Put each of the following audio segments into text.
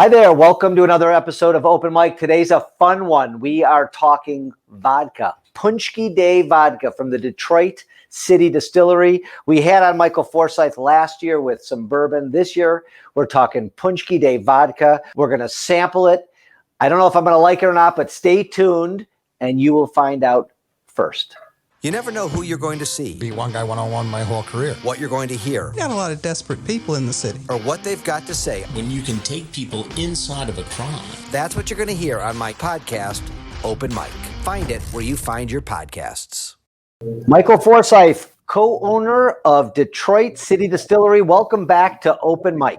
Hi there. Welcome to another episode of Open Mic. Today's a fun one. We are talking vodka, Paczki Vodka from the Detroit City Distillery. We had on Michael Forsyth last year with some bourbon. This year, we're talking Paczki Vodka. We're going to sample it. I don't know if I'm going to like it or not, but stay tuned and you will find out first. You never know who you're going to see. Be one guy one-on-one my whole career. What you're going to hear. Got a lot of desperate people in the city. Or what they've got to say. When you can take people inside of a crime. That's what you're going to hear on my podcast, Open Mic. Find it where you find your podcasts. Michael Forsyth, co-owner of Detroit City Distillery. Welcome back to Open Mic.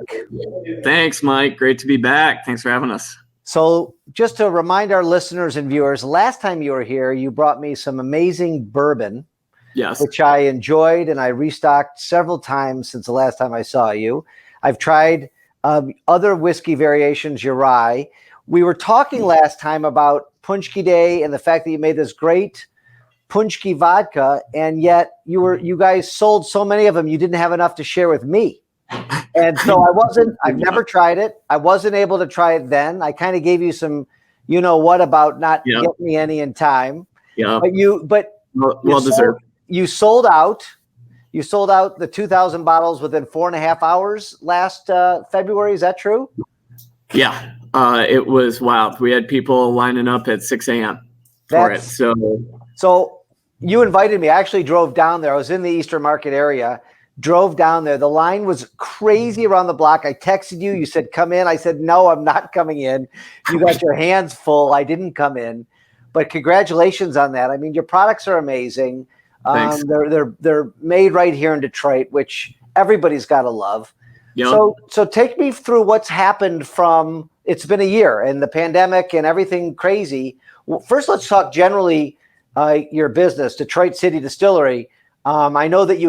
Thanks, Mike. Great to be back. Thanks for having us. So just to remind our listeners and viewers, last time you were here, you brought me some amazing bourbon, Yes, which I enjoyed, and I restocked several times since the last time I saw you. I've tried other whiskey variations, your rye. We were talking last time about Paczki Day and the fact that you made this great Paczki vodka, and yet you guys sold so many of them, you didn't have enough to share with me. And so I've never tried it. I wasn't able to try it then. I kind of gave you some, about not getting me any in time. Yeah. But well deserved. You sold out. You sold out the 2,000 bottles within 4.5 hours last February. Is that true? Yeah. It was wild. We had people lining up at 6 a.m. for it. So you invited me. I actually drove down there. I was in the Eastern Market area. Drove down there. The line was crazy around the block. I texted you. You said, come in. I said, no, I'm not coming in. You got your hands full. I didn't come in. But congratulations on that. I mean, your products are amazing. Thanks. They're made right here in Detroit, which everybody's got to love. Yep. So take me through what's happened from, it's been a year and the pandemic and everything crazy. Well, first, let's talk generally your business, Detroit City Distillery. I know that you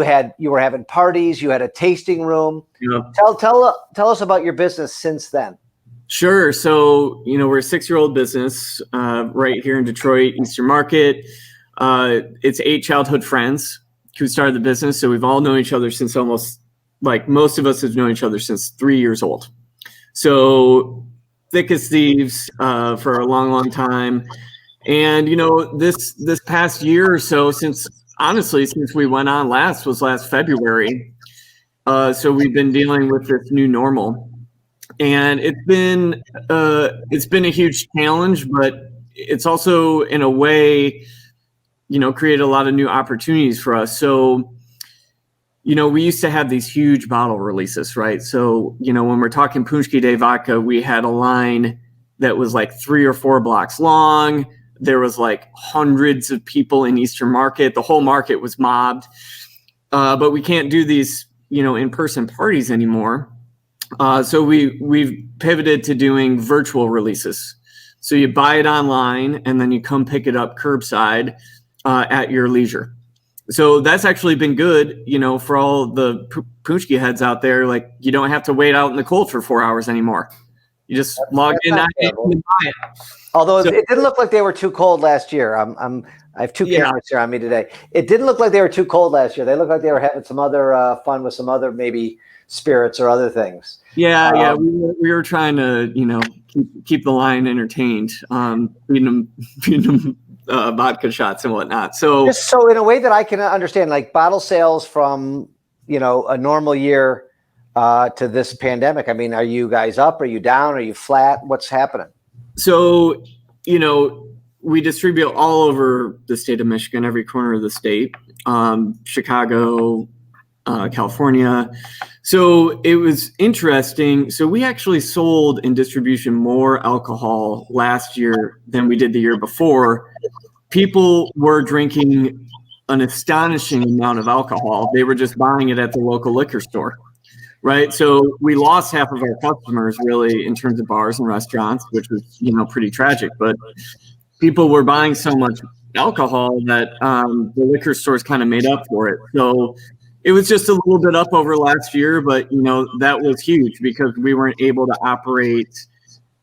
were having parties, you had a tasting room. Yeah. Tell us about your business since then. Sure. So, we're a 6-year-old business right here in Detroit, Eastern Market. It's 8 childhood friends who started the business. So we've all known each other since most of us have known each other since 3 years old. So thick as thieves for a long, long time. And, this past year or so since we went on last February. So we've been dealing with this new normal, and it's been a huge challenge, but it's also in a way, created a lot of new opportunities for us. So, we used to have these huge bottle releases, right? So, when we're talking Paczki Vodka, we had a line that was like 3 or 4 blocks long. There was like hundreds of people in Eastern Market. The whole market was mobbed. But we can't do these, in-person parties anymore. So we've pivoted to doing virtual releases. So you buy it online and then you come pick it up curbside at your leisure. So that's actually been good, for all the Paczki heads out there. Like, you don't have to wait out in the cold for 4 hours anymore. You just log in and buy it. Although it didn't look like they were too cold last year. I have 2 cameras here on me today. It didn't look like they were too cold last year. They looked like they were having some other fun with some other maybe spirits or other things. Yeah. We were trying to, keep the line entertained, feeding them vodka shots and whatnot. So in a way that I can understand, like bottle sales from, a normal year to this pandemic. I mean, are you guys up? Are you down? Are you flat? What's happening? So, we distribute all over the state of Michigan, every corner of the state, Chicago, California. So it was interesting. So we actually sold in distribution more alcohol last year than we did the year before. People were drinking an astonishing amount of alcohol. They were just buying it at the local liquor store. Right. So we lost half of our customers really in terms of bars and restaurants, which was, pretty tragic. But people were buying so much alcohol that the liquor stores kind of made up for it. So it was just a little bit up over last year. But, that was huge because we weren't able to operate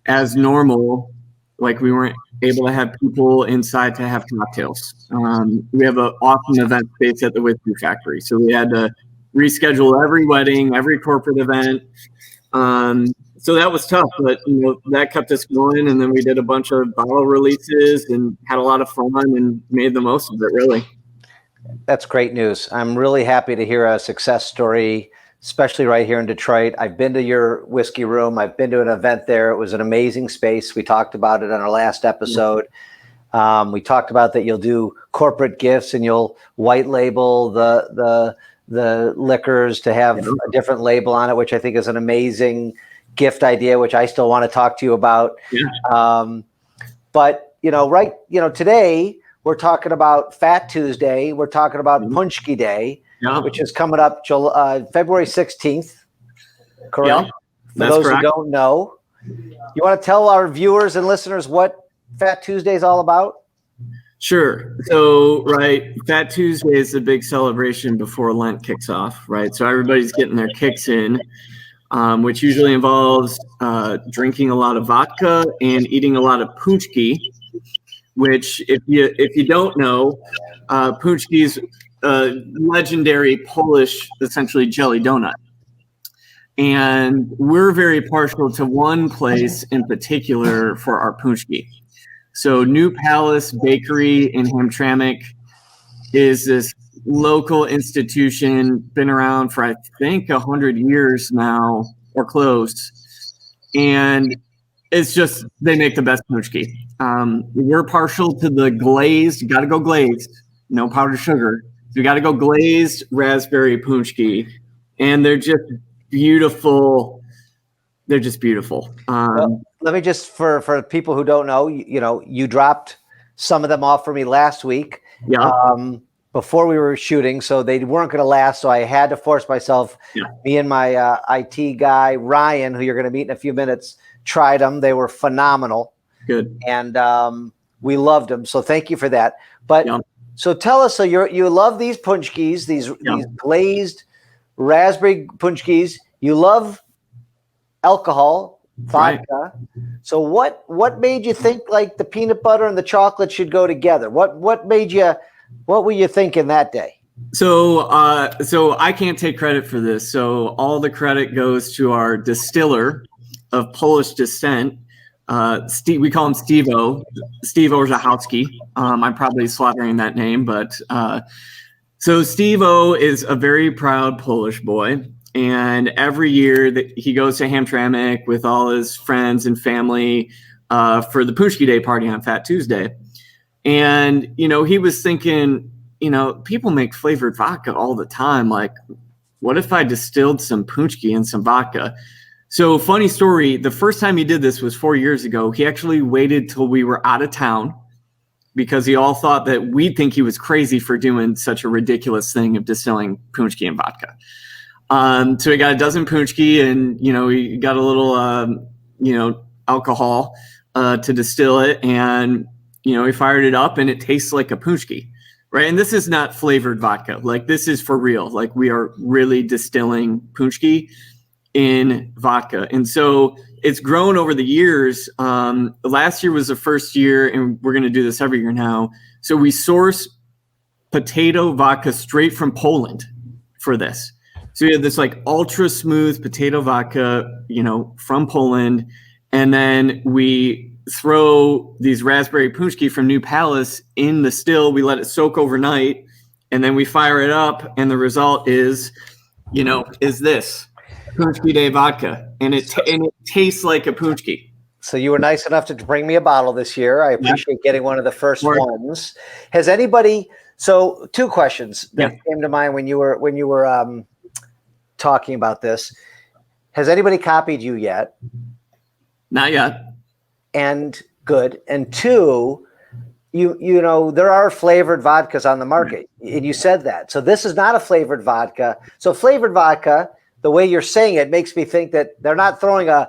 as normal. Like, we weren't able to have people inside to have cocktails. We have an awesome event space at the Whiskey Factory. So we had to reschedule every wedding, every corporate event. So that was tough, but that kept us going. And then we did a bunch of bottle releases and had a lot of fun and made the most of it, really. That's great news. I'm really happy to hear a success story, especially right here in Detroit. I've been to your whiskey room. I've been to an event there. It was an amazing space. We talked about it on our last episode. We talked about that you'll do corporate gifts and you'll white label the liquors to have a different label on it, which I think is an amazing gift idea, which I still want to talk to you about. Yeah. But today we're talking about Fat Tuesday. We're talking about Paczki Day, which is coming up February 16th. Correct? Yeah, For those who don't know, you want to tell our viewers and listeners what Fat Tuesday is all about? Sure. So, Fat Tuesday is the big celebration before Lent kicks off, right? So everybody's getting their kicks in, which usually involves drinking a lot of vodka and eating a lot of paczki, which if you don't know, paczki is a legendary Polish, essentially jelly donut. And we're very partial to one place in particular for our paczki. So New Palace Bakery in Hamtramck is this local institution, been around for, I think, 100 years now or close. And it's just, they make the best paczki. We're partial to the glazed, you got to go glazed, no powdered sugar. So you got to go glazed raspberry paczki. And they're just beautiful. They're just beautiful. Well, let me just, for people who don't know, you dropped some of them off for me last week. Before we were shooting, so they weren't going to last. So I had to force myself. Me and my IT guy Ryan, who you're going to meet in a few minutes, tried them. They were phenomenal. Good. And we loved them. So thank you for that. But so tell us, so you love these paczkis, these glazed raspberry paczkis. You love alcohol, vodka. Right. So what made you think like the peanut butter and the chocolate should go together? What were you thinking that day? So I can't take credit for this. So all the credit goes to our distiller of Polish descent. We call him Steve-O. Steve Orzechowski. I'm probably slaughtering that name, but so Steve-O is a very proud Polish boy. And every year that he goes to Hamtramck with all his friends and family for the Paczki Day party on Fat Tuesday. And, he was thinking, people make flavored vodka all the time. Like, what if I distilled some paczki and some vodka? So funny story, the first time he did this was 4 years ago. He actually waited till we were out of town because he all thought that we'd think he was crazy for doing such a ridiculous thing of distilling paczki and vodka. So he got a dozen paczki and, he got a little, alcohol to distill it. And, he fired it up and it tastes like a paczki, right? And this is not flavored vodka. Like, this is for real. Like, we are really distilling paczki in vodka. And so it's grown over the years. Last year was the first year, and we're going to do this every year now. So we source potato vodka straight from Poland for this. So we have this like ultra smooth potato vodka, from Poland. And then we throw these raspberry paczki from New Palace in the still. We let it soak overnight and then we fire it up. And the result is, is this Paczki Day vodka. And it tastes like a paczki. So you were nice enough to bring me a bottle this year. I appreciate getting one of the first ones. Has anybody, so two questions that came to mind when you were talking about this. Has anybody copied you yet? Not yet. And good. And two, there are flavored vodkas on the market. And you said that. So this is not a flavored vodka. So flavored vodka, the way you're saying it makes me think that they're not throwing a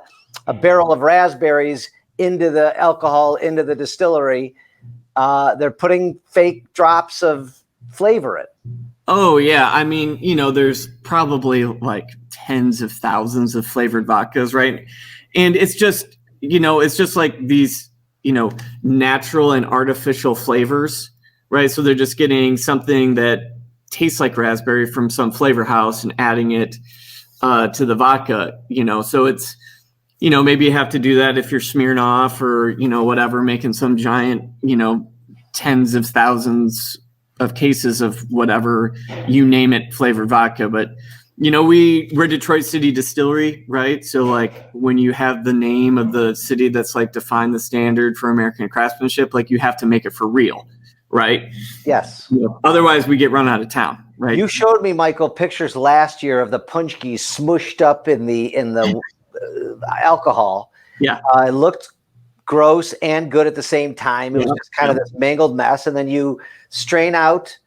barrel of raspberries into the alcohol, into the distillery. They're putting fake drops of flavor in. Oh, yeah. I mean, there's probably like tens of thousands of flavored vodkas, right? And it's just, it's just like these, natural and artificial flavors, right? So they're just getting something that tastes like raspberry from some flavor house and adding it to the vodka, So maybe you have to do that if you're Smirnoff or, whatever, making some giant, tens of thousands of cases of whatever, you name it, flavored vodka. But, we're Detroit City Distillery, right? So like when you have the name of the city that's like defined the standard for American craftsmanship, like you have to make it for real, right? Yes. Otherwise we get run out of town, right? You showed me, Michael, pictures last year of the punchkis smushed up in the alcohol. Yeah. It looked gross and good at the same time. It was just kind of this mangled mess, and then you strain out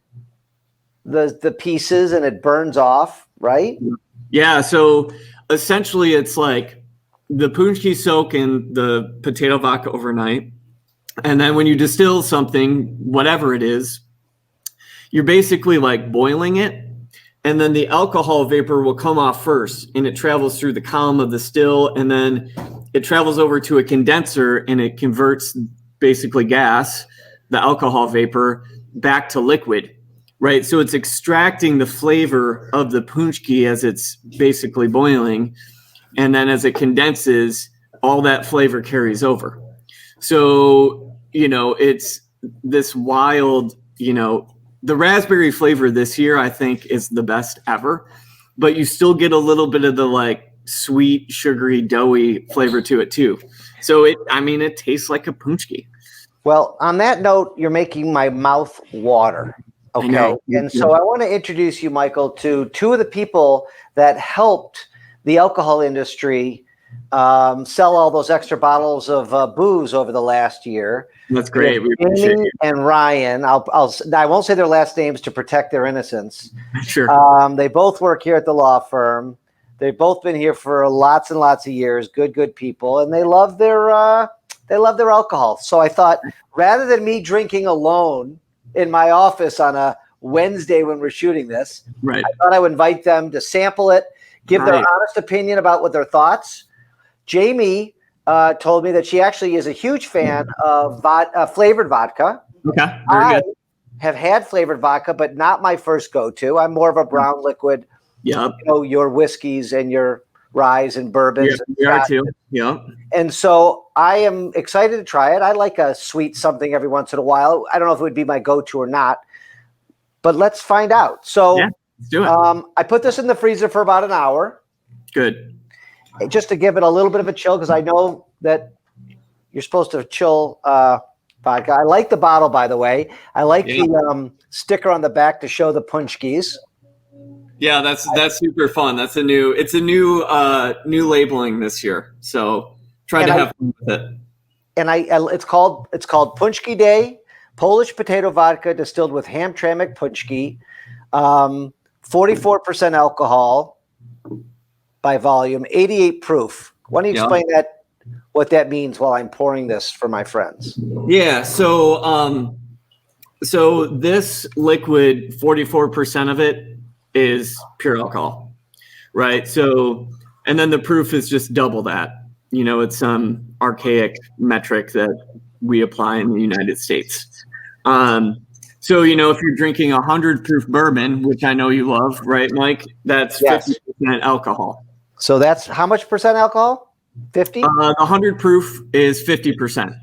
the pieces and it burns off, right? Yeah. So essentially it's like the punchki soak in the potato vodka overnight. And then when you distill something, whatever it is, you're basically like boiling it. And then the alcohol vapor will come off first, and it travels through the column of the still. And then it travels over to a condenser, and it converts basically gas, the alcohol vapor, back to liquid. Right, so it's extracting the flavor of the punchki as it's basically boiling, and then as it condenses, all that flavor carries over. So, it's this wild, the raspberry flavor this year, I think, is the best ever, but you still get a little bit of the like sweet, sugary, doughy flavor to it too. So it tastes like a punchki. Well, on that note, you're making my mouth water. Okay. And so I want to introduce you, Michael, to two of the people that helped the alcohol industry sell all those extra bottles of booze over the last year. That's great. We appreciate Amy it. and Ryan. I won't say their last names to protect their innocence. Sure. They both work here at the law firm. They've both been here for lots and lots of years. Good people, and they love their alcohol. So I thought, rather than me drinking alone in my office on a Wednesday when we're shooting this, right, I thought I would invite them to sample it, give their honest opinion about what their thoughts. Jamie told me that she actually is a huge fan of flavored vodka. Okay, very good. I have had flavored vodka, but not my first go-to. I'm more of a brown liquid. Yep. Your whiskeys and your ryes and bourbons. Yeah, we are too. Yeah. And so I am excited to try it. I like a sweet something every once in a while. I don't know if it would be my go-to or not, but let's find out. So let's do it. I put this in the freezer for about an hour. Good. Just to give it a little bit of a chill, because I know that you're supposed to chill vodka. I like the bottle, by the way. I like the sticker on the back to show the punchkis. Yeah, that's super fun. It's a new labeling this year. So try to have fun with it. And it's called Punchki Day, Polish potato vodka distilled with Hamtramck punchki, 44% alcohol by volume, 88 proof. Why don't you explain what that means while I'm pouring this for my friends? Yeah. So this liquid, 44% of it is pure alcohol, right? So, and then the proof is just double that. It's some archaic metric that we apply in the United States. So, if you're drinking 100 proof bourbon, which I know you love, right, Mike? That's 50% alcohol. So that's how much percent alcohol? 50? The 100 proof is 50%.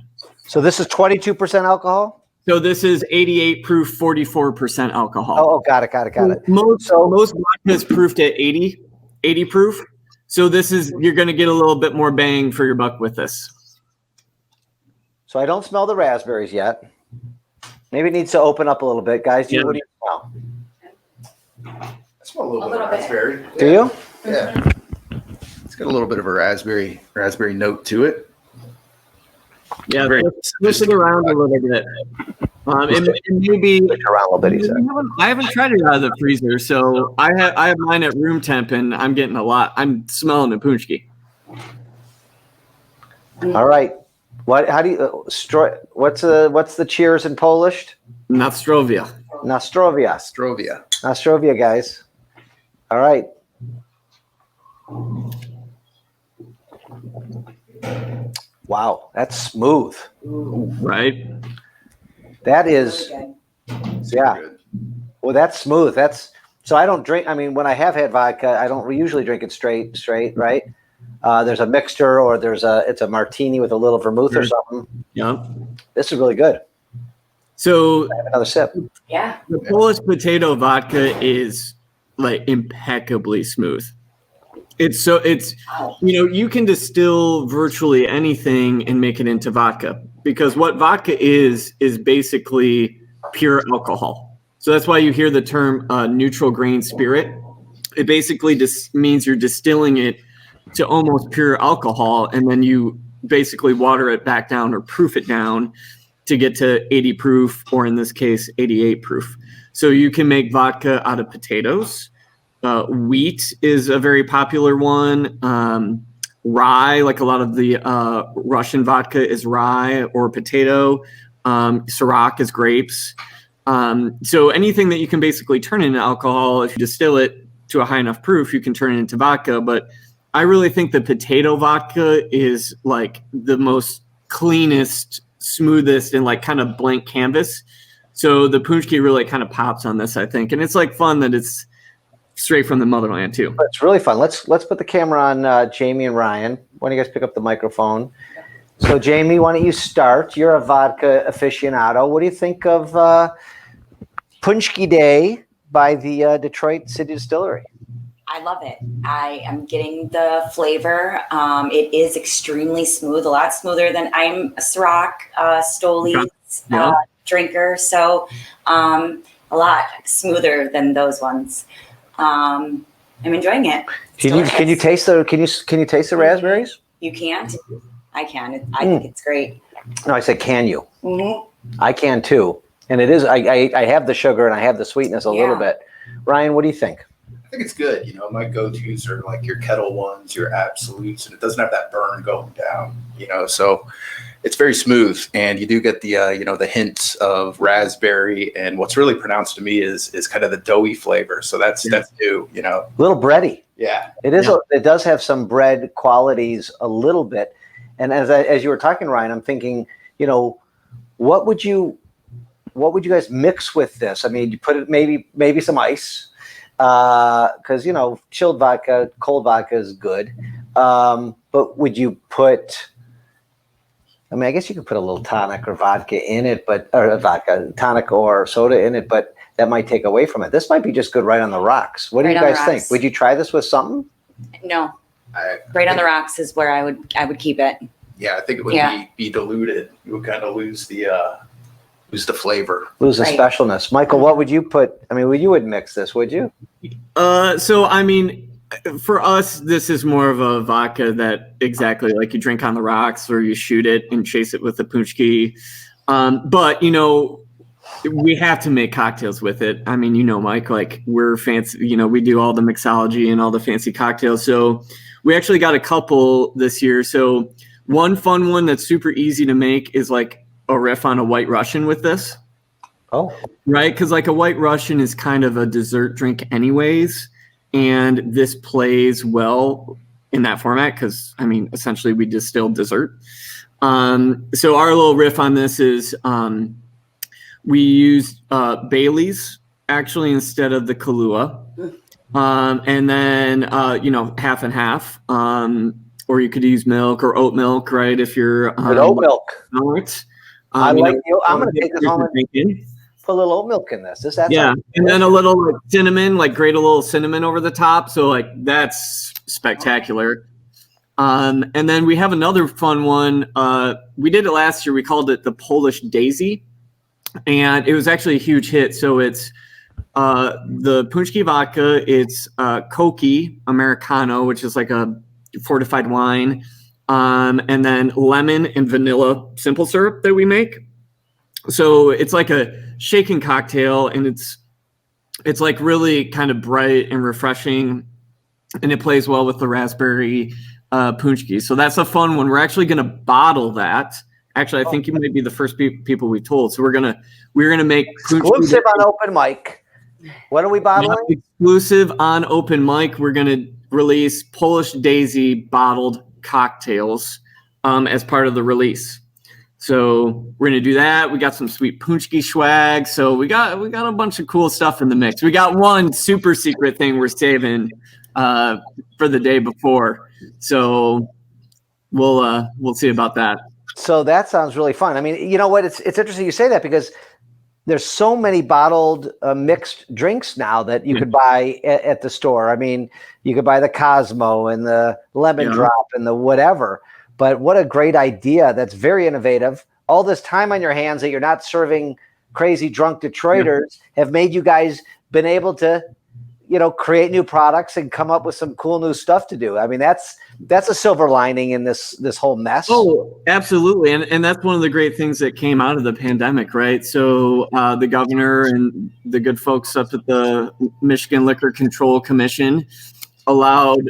So this is 22% alcohol? So this is 88 proof, 44% alcohol. Oh, got it. Most vodka is proofed at 80 proof. So you're going to get a little bit more bang for your buck with this. So I don't smell the raspberries yet. Maybe it needs to open up a little bit, guys. What do you smell? I smell a little bit of raspberry. Do you? Yeah. It's got a little bit of a raspberry note to it. Yeah, switch it around a little bit. And maybe around a little bit. He said. I haven't tried it out of the freezer, so I have mine at room temp, and I'm getting a lot. I'm smelling the punchki. All right. How do you what's the cheers in Polish? Nostrovia. Nostrovia, guys. All right. Wow, that's smooth. Right? That is, well, that's smooth. So I don't drink. I mean, when I have had vodka, I don't usually drink it straight, right? there's a mixture, or it's a martini with a little vermouth or something. Yeah. This is really good. So I have another sip. Yeah. the Polish potato vodka is like impeccably smooth. It's you can distill virtually anything and make it into vodka, because what vodka is basically pure alcohol. So that's why you hear the term neutral grain spirit. It basically just means you're distilling it to almost pure alcohol, and then you basically water it back down or proof it down to get to 80 proof, or in this case, 88 proof. So you can make vodka out of potatoes. Wheat is a very popular one. Rye, like a lot of the Russian vodka is rye or potato. Syrah is grapes. So anything that you can basically turn into alcohol, if you distill it to a high enough proof, you can turn it into vodka. But I really think the potato vodka is like the most cleanest, smoothest, and like kind of blank canvas. So the punchki really kind of pops on this, I think. And it's like fun that it's straight from the motherland too. It's really fun. Let's put the camera on Jamie and Ryan. Why don't you guys pick up the microphone? So Jamie, why don't you start? You're a vodka aficionado. What do you think of Punchki Day by the Detroit City Distillery? I love it. I am getting the flavor. It is extremely smooth, a lot smoother than I'm a Ciroc, Stoli drinker. So a lot smoother than those ones. I'm enjoying it. Can you taste the raspberries? You can't? I can. I think it's great. No, I said, can you? Mm-hmm. I can too. And it is, I have the sugar and I have the sweetness a little bit. Ryan, what do you think? I think it's good. My go-tos are like your kettle ones, your absolutes, and it doesn't have that burn going down, so it's very smooth. And you do get the, the hints of raspberry, and what's really pronounced to me is kind of the doughy flavor. So that's new, A little bready. Yeah. It is. It does have some bread qualities a little bit. And as you were talking, Ryan, I'm thinking, what would you guys mix with this? I mean, you put it maybe some ice, because chilled vodka, cold vodka is good. But would you put? I mean, I guess you could put a little tonic or vodka in it, tonic or soda in it, but that might take away from it. This might be just good right on the rocks. What do you guys think? Would you try this with something? No. Right on the rocks is where I would keep it. Yeah, I think it would be diluted. You would kind of lose the flavor, lose the specialness. Michael, what would you put? I mean, you would mix this, would you? So I mean, for us, this is more of a vodka that exactly like you drink on the rocks, or you shoot it and chase it with the punchki. But we have to make cocktails with it. I mean, Mike, like we're fancy. We do all the mixology and all the fancy cocktails. So we actually got a couple this year. So one fun one that's super easy to make is like a riff on a White Russian with this. Oh, right. Because like a White Russian is kind of a dessert drink anyways. And this plays well in that format because, I mean, essentially we distill dessert. So our little riff on this is we used Bailey's actually instead of the Kahlua. And then, half and half. Or you could use milk or oat milk, right? If you're oat milk. I'm going to take this home and put a little oat milk in this. And then a little cinnamon, like grate a little cinnamon over the top. So like that's spectacular. And then we have another fun one. We did it last year. We called it the Polish Daisy, and it was actually a huge hit. So it's the punchki vodka. It's Koki Americano, which is like a fortified wine. And then lemon and vanilla simple syrup that we make. So it's like a shaken cocktail, and it's like really kind of bright and refreshing, and it plays well with the raspberry punchki. So that's a fun one. We're actually going to bottle that. Actually, I think you might be the first people we told. So we're gonna make exclusive on open mic. What are we bottling? Exclusive on open mic. We're gonna release Polish Daisy bottled cocktails as part of the release. So we're gonna do that. We got some sweet punchki swag. So we got a bunch of cool stuff in the mix. We got one super secret thing we're saving for the day before. So we'll see about that. So that sounds really fun. I mean, you know what? It's interesting you say that because there's so many bottled mixed drinks now that you could buy at the store. I mean, you could buy the Cosmo and the Lemon Drop and the whatever. But what a great idea. That's very innovative. All this time on your hands that you're not serving crazy drunk Detroiters have made you guys been able to, create new products and come up with some cool new stuff to do. I mean, that's a silver lining in this whole mess. Oh, absolutely. And that's one of the great things that came out of the pandemic, right? So the governor and the good folks up at the Michigan Liquor Control Commission allowed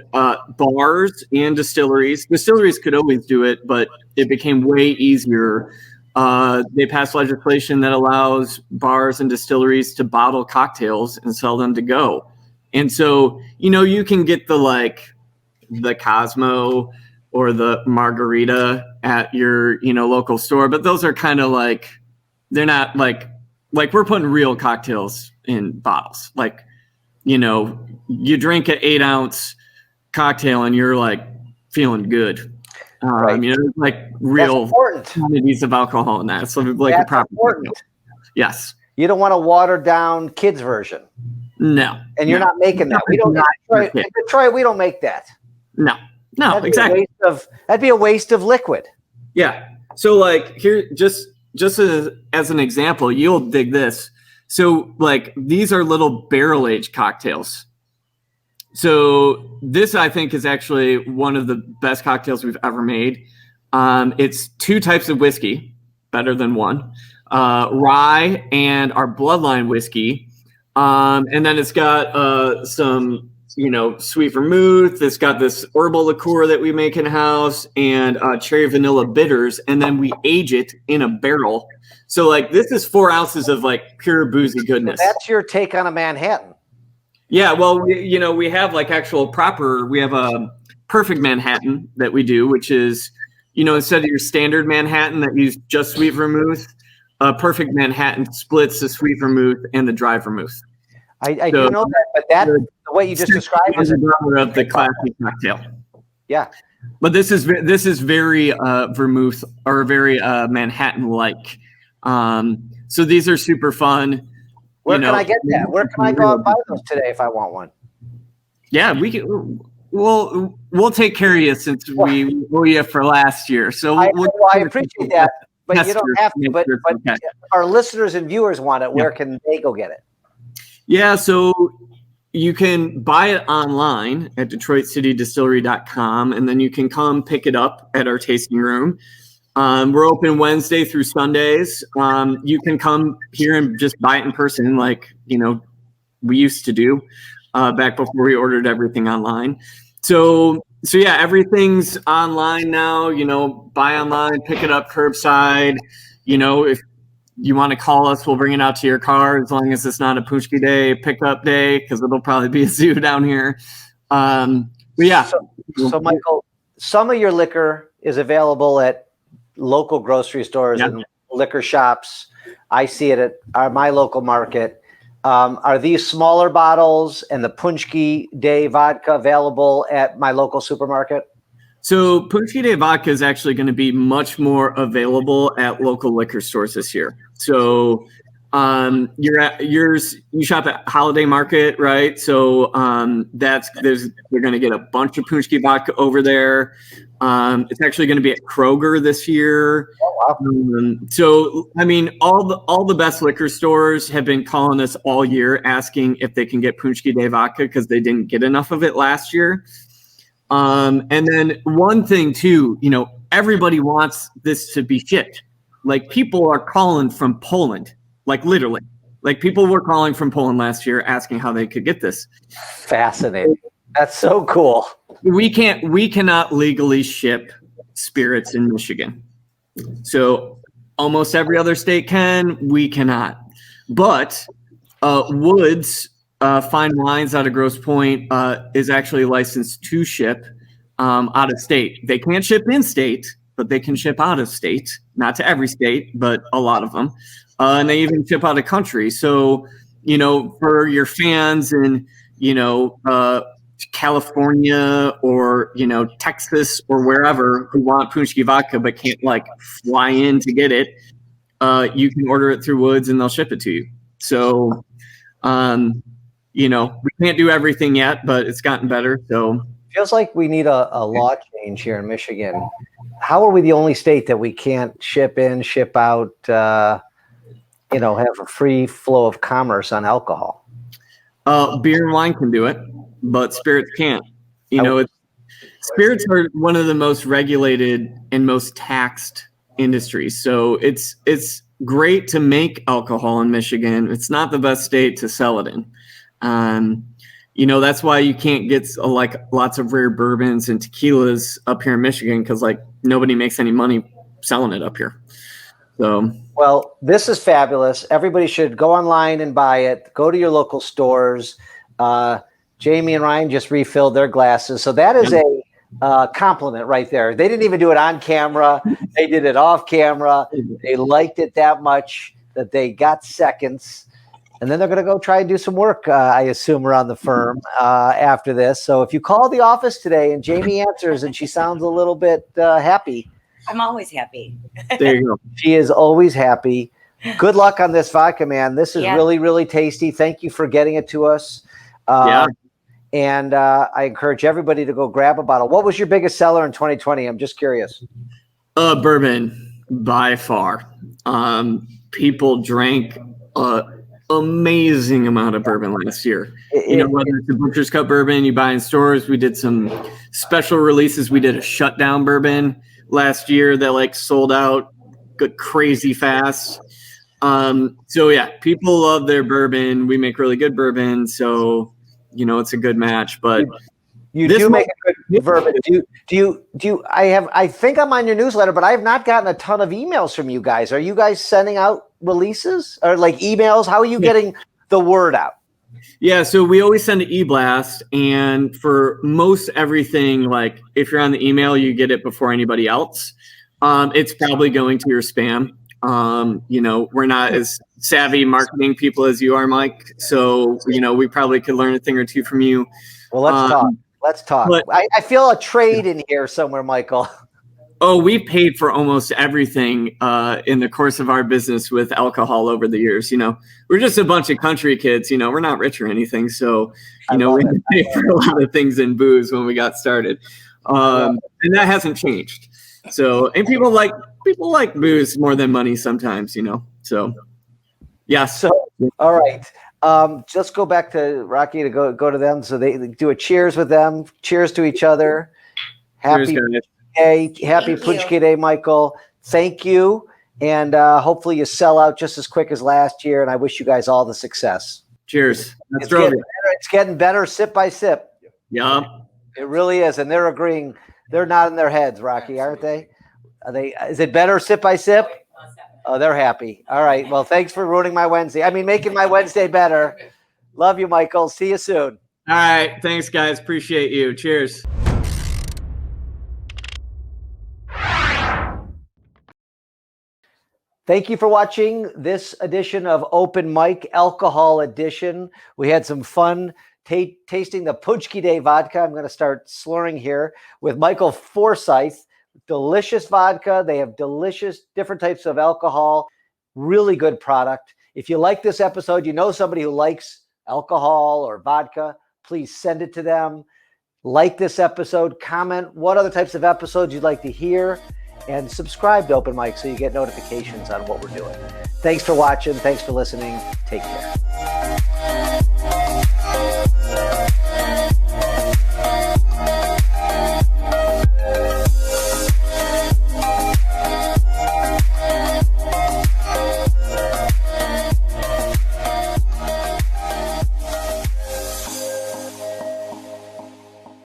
bars and distilleries. Distilleries could always do it, but it became way easier. They passed legislation that allows bars and distilleries to bottle cocktails and sell them to go. And so, you can get the Cosmo or the margarita at your, local store, but those are kind of they're not like we're putting real cocktails in bottles. You drink an 8-ounce cocktail and you're feeling good. Right. Real quantities of alcohol in that. So that's a proper important. cocktail. Yes. You don't want a watered down kids version. No. And you're not making that. We don't in Detroit, we don't make that. No, That'd exactly. That'd be a waste of liquid. Yeah. So here, just as an example, you'll dig this. So these are little barrel aged cocktails. So this, I think, is actually one of the best cocktails we've ever made. It's 2 types of whiskey, better than one, rye and our bloodline whiskey. And then it's got some, sweet vermouth. It's got this herbal liqueur that we make in house and cherry vanilla bitters. And then we age it in a barrel. So this is 4 ounces of pure boozy goodness. That's your take on a Manhattan. Yeah, well, we have we have a perfect Manhattan that we do, which is, instead of your standard Manhattan that use just sweet vermouth, perfect Manhattan splits the sweet vermouth and the dry vermouth. I do know that, but the way you just described is of the classic cocktail. Yeah, but this is very vermouth or very Manhattan-like. So these are super fun. Where can I get that? Where can I go out and buy those today if I want one? Yeah, we can. We'll take care of you since we owe you for last year. So I appreciate that, but you don't have to. But our listeners and viewers want it. Where can they go get it? Yeah, so you can buy it online at DetroitCityDistillery.com, and then you can come pick it up at our tasting room. We're open Wednesday through Sundays. You can come here and just buy it in person we used to do back before we ordered everything online. So yeah, everything's online now, buy online, pick it up curbside. If you want to call us, we'll bring it out to your car as long as it's not a Paczki Day pickup day, because it'll probably be a zoo down here. But yeah. So Michael, some of your liquor is available at local grocery stores and liquor shops. I see it at my local market. Are these smaller bottles and the Paczki Day vodka available at my local supermarket? So Paczki Day vodka is actually going to be much more available at local liquor stores this year. So you shop at Holiday Market, right? So you're going to get a bunch of Paczki vodka over there. It's actually going to be at Kroger this year. Oh, wow. So I mean, all the best liquor stores have been calling us all year, asking if they can get Paczki Day vodka because they didn't get enough of it last year. And then one thing too, everybody wants this to be shipped. People are calling from Poland, literally. People were calling from Poland last year asking how they could get this. Fascinating. That's so cool. We cannot legally ship spirits in Michigan. So almost every other state can, we cannot. But Woods Fine Wines out of Grosse Pointe is actually licensed to ship out of state. They can't ship in state, but they can ship out of state. Not to every state, but a lot of them. And they even ship out of country. So, for your fans and, California or, Texas or wherever who want Paczki Vodka but can't like fly in to get it, you can order it through Woods and they'll ship it to you. So, we can't do everything yet, but it's gotten better. So feels like we need a law change here in Michigan. How are we the only state that we can't ship in, ship out, have a free flow of commerce on alcohol? Beer and wine can do it, but spirits can't. Spirits are one of the most regulated and most taxed industries. So it's great to make alcohol in Michigan. It's not the best state to sell it in. That's why you can't get lots of rare bourbons and tequilas up here in Michigan, because nobody makes any money selling it up here. So, well, this is fabulous. Everybody should go online and buy it. Go to your local stores. Jamie and Ryan just refilled their glasses. So that is a compliment right there. They didn't even do it on camera. They did it off camera. They liked it that much that they got seconds. And then they're going to go try and do some work, I assume, around the firm after this. So if you call the office today and Jamie answers and she sounds a little bit happy. I'm always happy. There you go. She is always happy. Good luck on this vodka, man. This is really, really tasty. Thank you for getting it to us. And I encourage everybody to go grab a bottle. What was your biggest seller in 2020? I'm just curious. Bourbon, by far. People drank amazing amount of bourbon last year. Whether it's a Butcher's Cup bourbon you buy in stores, we did some special releases. We did a shutdown bourbon last year that sold out crazy fast. People love their bourbon. We make really good bourbon, so it's a good match. But you do make a good bourbon. Do you? I think I'm on your newsletter, but I have not gotten a ton of emails from you guys. Are you guys sending out releases or emails? How are you getting the word out? Yeah, so we always send an e-blast, and for most everything, if you're on the email, you get it before anybody else. It's probably going to your spam. We're not as savvy marketing people as you are, Mike. So, we probably could learn a thing or two from you. Well, let's talk. Let's talk. But, I feel a trade in here somewhere, Michael. Oh, we've paid for almost everything in the course of our business with alcohol over the years. We're just a bunch of country kids. We're not rich or anything. So, we paid for a lot of things in booze when we got started. And that hasn't changed. So, and people like booze more than money sometimes, So, yeah. So, all right. Just go back to Rocky to go to them. So they do a cheers with them. Cheers to each other. Happy Paczki Day, Michael. Thank you. And hopefully you sell out just as quick as last year. And I wish you guys all the success. Cheers. It's getting better sip by sip. Yeah. It really is. And they're agreeing. They're nodding their heads, Rocky, aren't they? Is it better sip by sip? Oh, they're happy. All right. Well, thanks for ruining my Wednesday. Making my Wednesday better. Love you, Michael. See you soon. All right. Thanks, guys. Appreciate you. Cheers. Thank you for watching this edition of Open Mic Alcohol Edition. We had some fun tasting the Paczki Day vodka. I'm going to start slurring here with Michael Forsyth. Delicious vodka. They have delicious different types of alcohol. Really good product. If you like this episode, somebody who likes alcohol or vodka, please send it to them. Like this episode, comment what other types of episodes you'd like to hear, and subscribe to Open Mic so you get notifications on what we're doing. Thanks for watching. Thanks for listening. Take care.